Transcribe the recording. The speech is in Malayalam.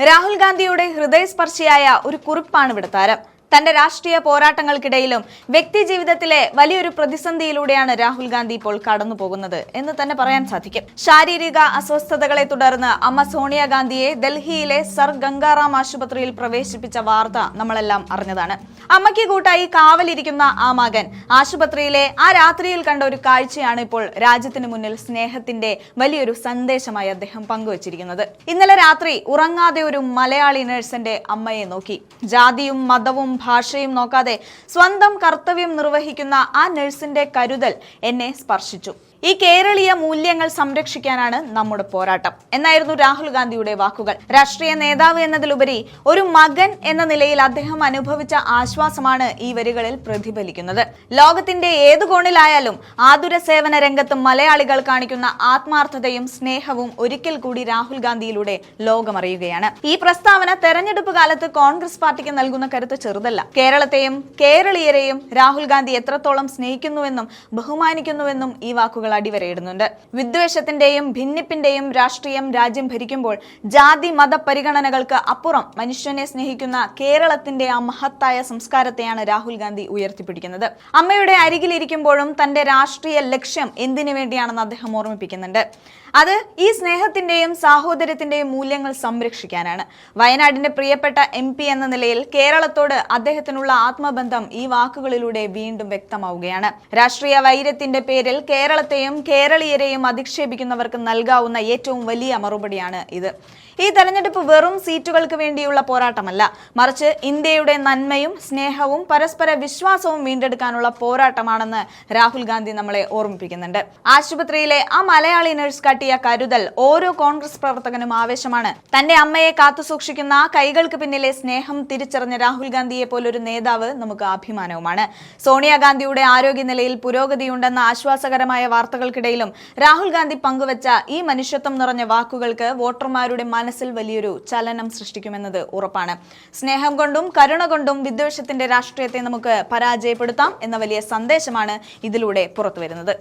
രാഹുൽ ഗാന്ധിയുടെ ഹൃദയസ്പർശിയായ ഒരു കുറിപ്പാണ് ഇവിടെ താരം. തന്റെ രാഷ്ട്രീയ പോരാട്ടങ്ങൾക്കിടയിലും വ്യക്തിജീവിതത്തിലെ വലിയൊരു പ്രതിസന്ധിയിലൂടെയാണ് രാഹുൽ ഗാന്ധി ഇപ്പോൾ കടന്നു പോകുന്നത് എന്ന് തന്നെ പറയാൻ സാധിക്കും. ശാരീരിക അസ്വസ്ഥതകളെ തുടർന്ന് അമ്മ സോണിയാഗാന്ധിയെ ഡൽഹിയിലെ സർ ഗംഗാറാം ആശുപത്രിയിൽ പ്രവേശിപ്പിച്ച വാർത്ത നമ്മളെല്ലാം അറിഞ്ഞതാണ്. അമ്മയ്ക്ക് കൂട്ടായി കാവലിരിക്കുന്ന ആ മകൻ ആശുപത്രിയിലെ ആ രാത്രിയിൽ കണ്ട ഒരു കാഴ്ചയാണ് ഇപ്പോൾ രാജ്യത്തിന് മുന്നിൽ സ്നേഹത്തിന്റെ വലിയൊരു സന്ദേശമായി അദ്ദേഹം പങ്കുവച്ചിരിക്കുന്നത്. ഇന്നലെ രാത്രി ഉറങ്ങാതെ ഒരു മലയാളി നഴ്സിന്റെ അമ്മയെ നോക്കി. ജാതിയും മതവും ഭാഷയും നോക്കാതെ സ്വന്തം കർത്തവ്യം നിർവഹിക്കുന്ന ആ നഴ്സിന്റെ കരുതൽ എന്നെ സ്പർശിച്ചു. ഈ കേരളീയ മൂല്യങ്ങൾ സംരക്ഷിക്കാനാണ് നമ്മുടെ പോരാട്ടം എന്നായിരുന്നു രാഹുൽ ഗാന്ധിയുടെ വാക്കുകൾ. രാഷ്ട്രീയ നേതാവ് എന്നതിലുപരി ഒരു മകൻ എന്ന നിലയിൽ അദ്ദേഹം അനുഭവിച്ച ആശ്വാസമാണ് ഈ വരികളിൽ പ്രതിഫലിക്കുന്നത്. ലോകത്തിന്റെ ഏതു കോണിലായാലും ആതുര സേവന രംഗത്ത് മലയാളികൾ കാണിക്കുന്ന ആത്മാർത്ഥതയും സ്നേഹവും ഒരിക്കൽ കൂടി രാഹുൽ ഗാന്ധിയിലൂടെ ലോകമറിയുകയാണ്. ഈ പ്രസ്താവന തെരഞ്ഞെടുപ്പ് കാലത്ത് കോൺഗ്രസ് പാർട്ടിക്ക് നൽകുന്ന കരുത്ത് ചെറുതല്ല. കേരളത്തെയും കേരളീയരെയും രാഹുൽ ഗാന്ധി എത്രത്തോളം സ്നേഹിക്കുന്നുവെന്നും ബഹുമാനിക്കുന്നുവെന്നും ഈ വാക്കുകൾ അടിവരയിടുന്നുണ്ട്. വിദ്വേഷത്തിന്റെയും ഭിന്നിപ്പിന്റെയും രാഷ്ട്രീയം രാജ്യം ഭരിക്കുമ്പോൾ ജാതി മത പരിഗണനകൾക്ക് അപ്പുറം മനുഷ്യനെ സ്നേഹിക്കുന്ന കേരളത്തിന്റെ ആ മഹത്തായ സംസ്കാരത്തെയാണ് രാഹുൽ ഗാന്ധി ഉയർത്തിപ്പിടിക്കുന്നത്. അമ്മയുടെ അരികിലിരിക്കുമ്പോഴും തന്റെ രാഷ്ട്രീയ ലക്ഷ്യം എന്തിനു വേണ്ടിയാണെന്ന് അദ്ദേഹം ഓർമ്മിപ്പിക്കുന്നുണ്ട്. അത് ഈ സ്നേഹത്തിന്റെയും സാഹോദര്യത്തിന്റെയും മൂല്യങ്ങൾ സംരക്ഷിക്കാനാണ്. വയനാടിന്റെ പ്രിയപ്പെട്ട MP എന്ന നിലയിൽ കേരളത്തോട് അദ്ദേഹത്തിനുള്ള ആത്മബന്ധം ഈ വാക്കുകളിലൂടെ വീണ്ടും വ്യക്തമാവുകയാണ്. രാഷ്ട്രീയ വൈര്യത്തിന്റെ പേരിൽ കേരളത്തെയും കേരളീയരെയും അധിക്ഷേപിക്കുന്നവർക്ക് നൽകാവുന്ന ഏറ്റവും വലിയ മറുപടിയാണ് ഇത്. ഈ തെരഞ്ഞെടുപ്പ് വെറും സീറ്റുകൾക്ക് വേണ്ടിയുള്ള പോരാട്ടമല്ല, മറിച്ച് ഇന്ത്യയുടെ നന്മയും സ്നേഹവും പരസ്പര വിശ്വാസവും വീണ്ടെടുക്കാനുള്ള പോരാട്ടമാണെന്ന് രാഹുൽ ഗാന്ധി നമ്മളെ ഓർമ്മിപ്പിക്കുന്നുണ്ട്. ആശുപത്രിയിലെ ആ മലയാളി നഴ്സ് കാട്ടിയ കരുതൽ ഓരോ കോൺഗ്രസ് പ്രവർത്തകനും ആവേശമാണ്. തന്റെ അമ്മയെ കാത്തുസൂക്ഷിക്കുന്ന ആ കൈകൾക്ക് പിന്നിലെ സ്നേഹം തിരിച്ചറിഞ്ഞ രാഹുൽ ഗാന്ധിയെ പോലൊരു നേതാവ് നമുക്ക് അഭിമാനവുമാണ്. സോണിയാഗാന്ധിയുടെ ആരോഗ്യനിലയിൽ പുരോഗതിയുണ്ടെന്ന ആശ്വാസകരമായ വാർത്തകൾക്കിടയിലും രാഹുൽ ഗാന്ധി പങ്കുവച്ച ഈ മനുഷ്യത്വം നിറഞ്ഞ വാക്കുകൾക്ക് വോട്ടർമാരുടെ മനസ്സിൽ വലിയൊരു ചലനം സൃഷ്ടിക്കുമെന്നത് ഉറപ്പാണ്. സ്നേഹം കൊണ്ടും കരുണ കൊണ്ടും വിദ്വേഷത്തിന്റെ രാഷ്ട്രീയത്തെ നമുക്ക് പരാജയപ്പെടുത്താം എന്ന വലിയ സന്ദേശമാണ് ഇതിലൂടെ പുറത്തുവരുന്നത്.